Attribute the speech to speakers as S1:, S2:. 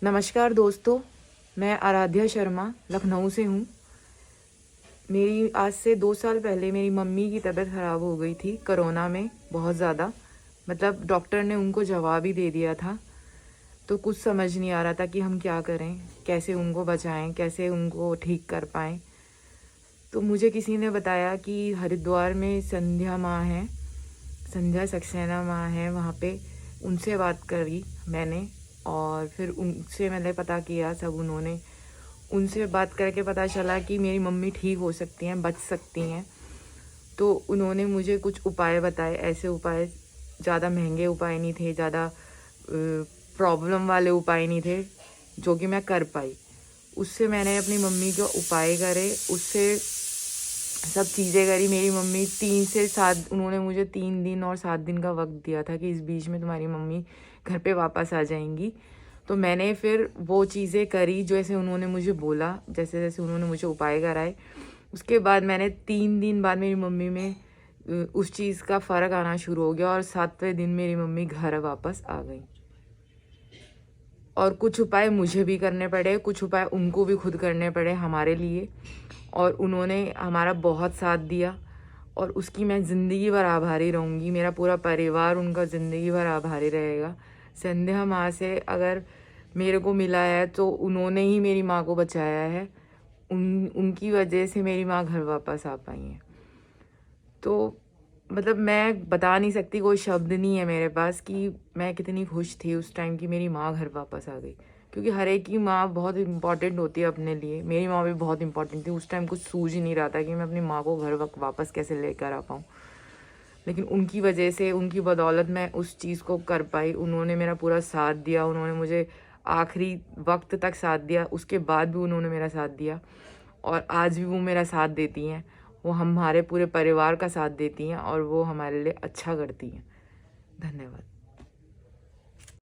S1: नमस्कार दोस्तों, मैं आराध्या शर्मा लखनऊ से हूँ। मेरी आज से 2 साल पहले मेरी मम्मी की तबीयत ख़राब हो गई थी कोरोना में बहुत ज़्यादा। मतलब डॉक्टर ने उनको जवाब ही दे दिया था। तो कुछ समझ नहीं आ रहा था कि हम क्या करें, कैसे उनको बचाएं, कैसे उनको ठीक कर पाएँ। तो मुझे किसी ने बताया कि हरिद्वार में संध्या माँ हैं, संध्या सक्सेना माँ हैं, वहाँ पे उनसे बात करी मैंने। और फिर उनसे मैंने पता किया सब। उन्होंने उनसे बात करके पता चला कि मेरी मम्मी ठीक हो सकती हैं, बच सकती हैं। तो उन्होंने मुझे कुछ उपाय बताए। ऐसे उपाय, ज़्यादा महंगे उपाय नहीं थे, ज़्यादा प्रॉब्लम वाले उपाय नहीं थे, जो कि मैं कर पाई। उससे मैंने अपनी मम्मी के उपाय करे, उससे सब चीज़ें करी। मेरी मम्मी 3 से 7, उन्होंने मुझे 3 दिन और 7 दिन का वक्त दिया था कि इस बीच में तुम्हारी मम्मी घर पे वापस आ जाएंगी। तो मैंने फिर वो चीज़ें करी जैसे उन्होंने मुझे बोला, जैसे जैसे उन्होंने मुझे उपाय कराए। उसके बाद मैंने 3 दिन बाद मेरी मम्मी में उस चीज़ का फ़र्क आना शुरू हो गया और 7वें दिन मेरी मम्मी घर वापस आ गई। और कुछ उपाय मुझे भी करने पड़े, कुछ उपाय उनको भी खुद करने पड़े हमारे लिए। और उन्होंने हमारा बहुत साथ दिया और उसकी मैं ज़िंदगी भर आभारी रहूँगी। मेरा पूरा परिवार उनका ज़िंदगी भर आभारी रहेगा। संध्या माँ से अगर मेरे को मिला है तो उन्होंने ही मेरी माँ को बचाया है। उनकी वजह से मेरी माँ घर वापस आ पाई है। तो मतलब मैं बता नहीं सकती, कोई शब्द नहीं है मेरे पास कि मैं कितनी खुश थी उस टाइम कि मेरी माँ घर वापस आ गई। क्योंकि हर एक की माँ बहुत इम्पॉर्टेंट होती है अपने लिए। मेरी माँ भी बहुत इम्पॉर्टेंट थी। उस टाइम कुछ सूझ ही नहीं रहा था कि मैं अपनी माँ को घर वापस कैसे लेकर आ पाऊँ। लेकिन उनकी वजह से, उनकी बदौलत मैं उस चीज़ को कर पाई। उन्होंने मेरा पूरा साथ दिया, उन्होंने मुझे आखिरी वक्त तक साथ दिया। उसके बाद भी उन्होंने मेरा साथ दिया और आज भी वो मेरा साथ देती हैं। वो हमारे पूरे परिवार का साथ देती हैं और वो हमारे लिए अच्छा करती हैं। धन्यवाद।